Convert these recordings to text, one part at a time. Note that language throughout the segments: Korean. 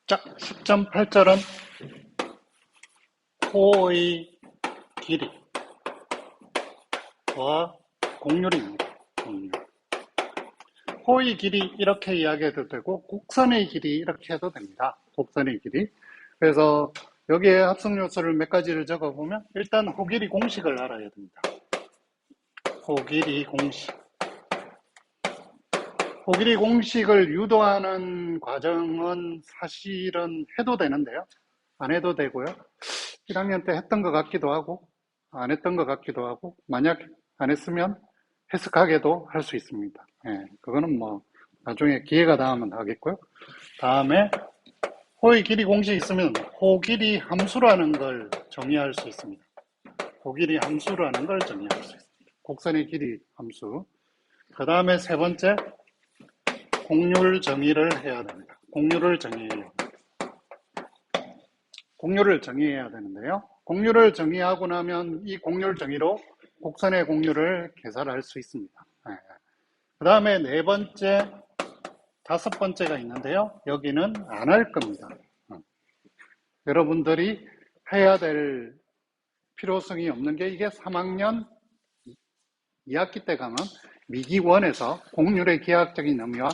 자, 10.8절은 호의 길이와 곡률입니다. 곡률. 호의 길이 이렇게 이야기해도 되고 곡선의 길이 이렇게 해도 됩니다. 곡선의 길이. 그래서 여기에 합성 요소를 몇 가지를 적어보면 일단 호길이 공식을 알아야 됩니다. 호길이 공식. 호길이 공식을 유도하는 과정은 사실은 해도 되는데요. 안 해도 되고요. 1학년 때 했던 것 같기도 하고 안 했던 것 같기도 하고 만약 안 했으면 해석하게도 할 수 있습니다. 예, 그거는 뭐 나중에 기회가 닿으면 하겠고요. 다음에 호의 길이 공식이 있으면 호길이 함수라는 걸 정의할 수 있습니다. 호길이 함수라는 걸 정의할 수 있습니다. 곡선의 길이 함수. 그 다음에 세 번째, 곡률 정의를 해야 됩니다. 곡률을 정의해야 됩니다. 곡률을 정의해야 되는데요. 곡률을 정의하고 나면 이 곡률 정의로 곡선의 곡률을 계산할 수 있습니다. 그 다음에 네 번째, 다섯 번째가 있는데요. 여기는 안 할 겁니다. 여러분들이 해야 될 필요성이 없는 게 이게 3학년 2학기 때 가면 미기원에서 곡률의 기하학적인 의미와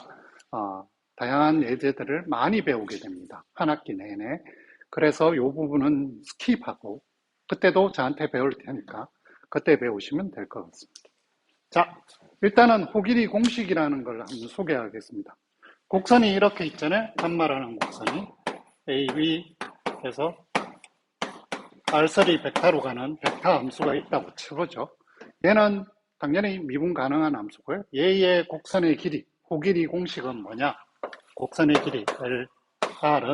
다양한 예제들을 많이 배우게 됩니다. 한 학기 내내. 그래서 이 부분은 스킵하고 그때도 저한테 배울 테니까 그때 배우시면 될 것 같습니다. 자, 일단은 호길이 공식이라는 걸 한번 소개하겠습니다. 곡선이 이렇게 있잖아요. 반말하는 곡선이 AB에서 R3 벡터로 가는 벡터 함수가 있다고 쳐보죠. 얘는 당연히 미분 가능한 함수고요. 얘의 곡선의 길이, 호길이 공식은 뭐냐? 곡선의 길이 R은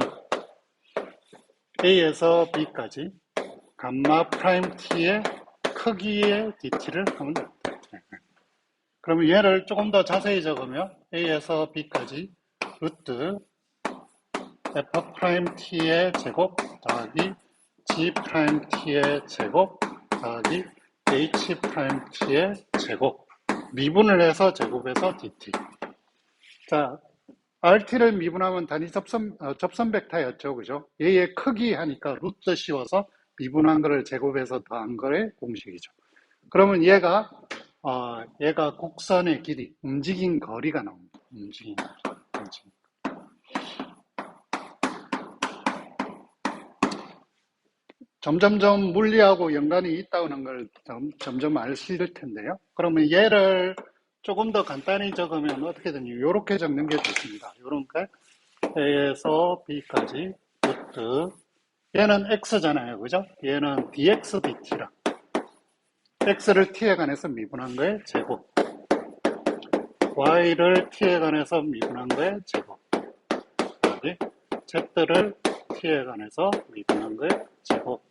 A에서 B까지 감마 프라임 T의 크기의 DT를 하면 됩니다. 그러면 얘를 조금 더 자세히 적으면 A에서 B까지 루트 F 프라임 T의 제곱 더하기 G 프라임 T의 제곱 더하기 H 프라임 T의 제곱 미분을 해서 제곱해서 DT. 자, RT를 미분하면 단위 접선 벡터였죠. 그죠? 얘의 크기 하니까 루트 씌워서 미분한 거를 제곱해서 더한 거의 공식이죠. 그러면 얘가 곡선의 길이, 움직인 거리가 나옵니다. 움직인 거리. 점점점 물리하고 연관이 있다는 걸 점점 아실 텐데요. 그러면 얘를 조금 더 간단히 적으면 어떻게 되냐? 이렇게 적는 게 좋습니다. 이렇게 A에서 B까지 루트 얘는 X잖아요. 그죠? 얘는 dx dt라. X를 T에 관해서 미분한 거에 제곱. Y를 T에 관해서 미분한 거에 제곱. 여기 Z를 T에 관해서 미분한 거에 제곱.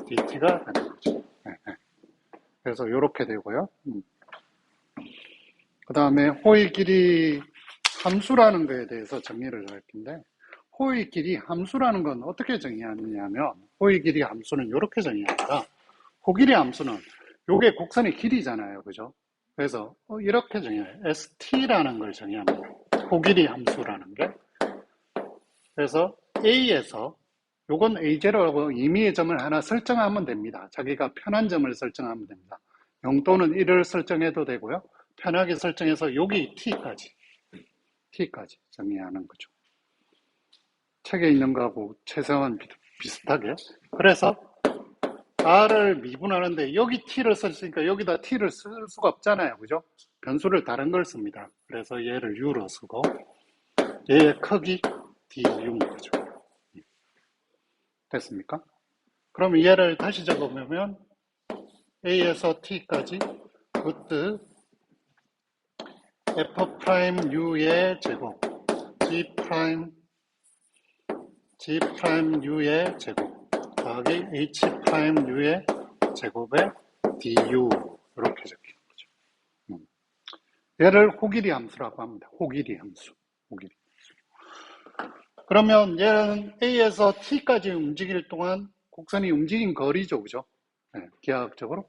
dt가 되는 거죠. 그래서 이렇게 되고요. 그 다음에 호의 길이 함수라는 거에 대해서 정의를 할 텐데, 호의 길이 함수라는 건 어떻게 정의하느냐면, 호의 길이 함수는 이렇게 정의합니다. 호길이 함수는 요게 곡선의 길이잖아요. 그죠? 그래서 이렇게 정의해요. ST라는 걸 정의합니다. 호길이 함수라는 게. 그래서 A에서 요건 A0라고 임의의 점을 하나 설정하면 됩니다. 자기가 편한 점을 설정하면 됩니다. 0 또는 1을 설정해도 되고요. 편하게 설정해서 여기 T까지 정의하는 거죠. 책에 있는 거하고 최소한 비슷하게. 그래서 R을 미분하는데 여기 T를 썼으니까 여기다 T를 쓸 수가 없잖아요. 그죠? 변수를 다른 걸 씁니다. 그래서 얘를 U로 쓰고 얘의 크기 DU인 거죠. 됐습니까? 그럼 얘를 다시 적어보면 A에서 T까지 루트 F 프라임 U의 제곱 G 프라임 U의 제곱 더하기 H 프라임 U의 제곱에 DU 이렇게 적히는 거죠. 얘를 호길이 함수라고 합니다. 호길이 함수. 그러면 얘는 A에서 T까지 움직일 동안 곡선이 움직인 거리죠. 그죠? 네, 기하학적으로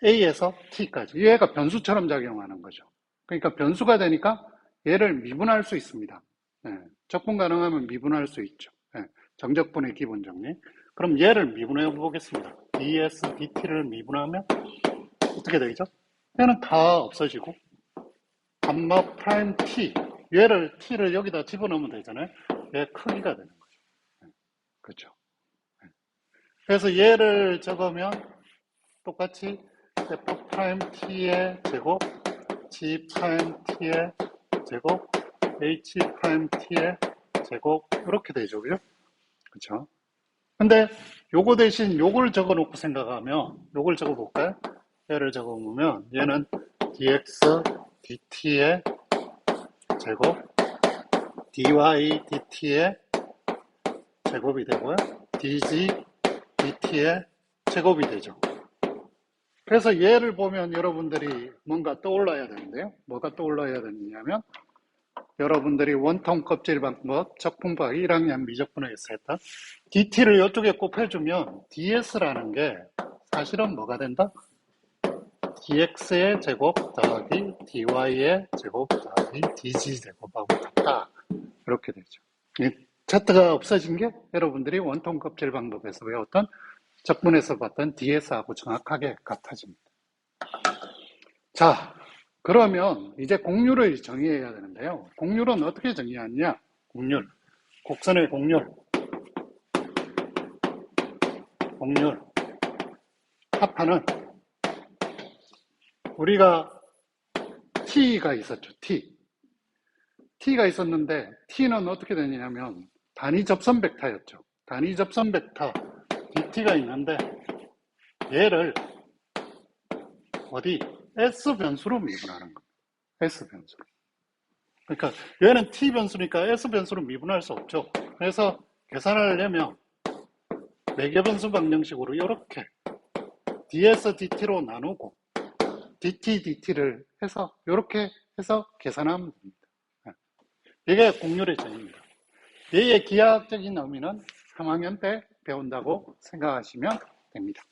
A에서 T까지 얘가 변수처럼 작용하는 거죠. 그러니까 변수가 되니까 얘를 미분할 수 있습니다. 네, 적분 가능하면 미분할 수 있죠. 예, 정적분의 기본 정리. 그럼 얘를 미분해 보겠습니다. ds dt를 미분하면 어떻게 되죠? 얘는 다 없어지고 감마 프라임 t, 얘를 t를 여기다 집어넣으면 되잖아요. 얘 크기가 되는 거죠. 그렇죠. 그래서 얘를 적으면 똑같이 f 프라임 t의 제곱, g 프라임 t의 제곱, h 프라임 t의 제곱 이렇게 되죠, 그죠? 그렇죠? 근데 요거 대신 요걸 적어놓고 생각하면 요걸 적어볼까요? 얘를 적어보면 얘는 dx dt의 제곱, dy dt의 제곱이 되고요. dg dt의 제곱이 되죠. 그래서 얘를 보면 여러분들이 뭔가 떠올라야 되는데요. 뭐가 떠올라야 되느냐면 여러분들이 원통 껍질 방법 적분법 1학년 미적분에서 했던 dt를 이쪽에 곱해주면 ds라는 게 사실은 뭐가 된다? dx의 제곱 더하기 dy의 제곱 더하기 dg 제곱하고 같다. 이렇게 되죠. 이 차트가 없어진 게 여러분들이 원통 껍질 방법에서 외웠던 적분에서 봤던 ds하고 정확하게 같아집니다. 자, 그러면 이제 곡률을 정의해야 되는데요. 곡률은 어떻게 정의하느냐? 곡률, 곡선의 곡률, 합하는 우리가 t가 있었죠. t가 있었는데 t는 어떻게 되냐면 단위 접선 벡터였죠. 단위 접선 벡터 dt가 있는데 얘를 어디 s 변수로 미분하는 겁니다. s 변수로. 그러니까 얘는 t 변수니까 s 변수로 미분할 수 없죠. 그래서 계산을 하려면 매개 변수 방정식으로 이렇게 ds dt로 나누고 dt dt를 해서 이렇게 해서 계산하면 됩니다. 이게 곡률의 정의입니다. 얘의 기하학적인 의미는 3학년 때 배운다고 생각하시면 됩니다.